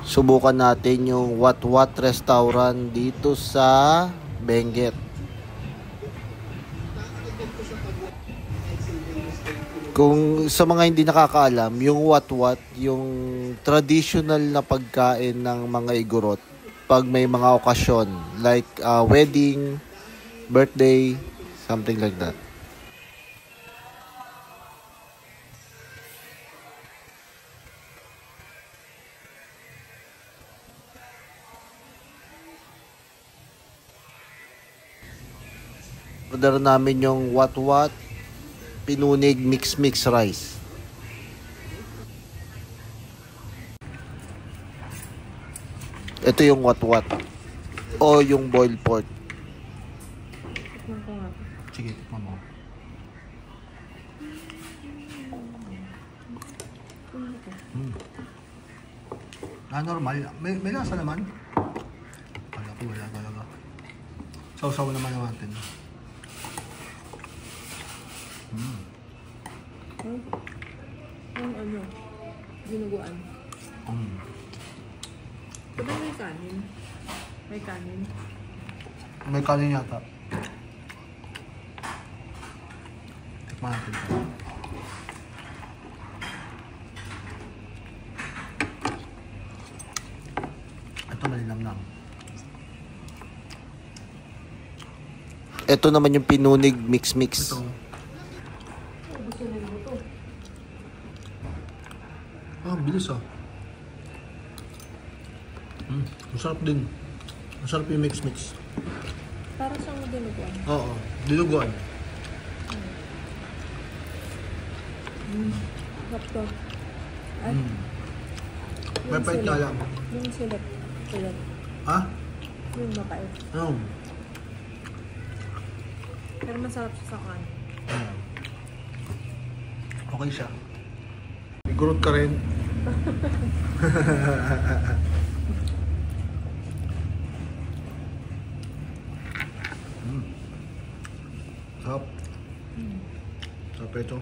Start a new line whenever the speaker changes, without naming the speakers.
Subukan natin yung What What Restaurant dito sa Benguet. Kung sa mga hindi nakakaalam, yung What What, yung traditional na pagkain ng mga Igorot pag may mga okasyon like wedding, birthday, something like that. Order namin yung What What Pinunig Mix Rice. Ito yung What What o yung boiled pork. Sige, tikman mo. Normal. May lasa naman. Kala ko wala talaga. Sausaw naman natin.
Yung ano, ginuguan. Diba may kanin? May kanin?
May kanin yata. Tikman natin ito. Ito malinamnam. Ito naman yung pinunig mix. Ito. Bilis ah. Masarap din. Masarap yung mix.
Para siyang dinuguan.
Oo, dinuguan.
Lapto.
May pait nga lang.
Yung silip.
Ha?
Yung mapait. Pero masarap siya sa kanin.
Okay siya. May gurot ka rin. Sarap. Sarap ito.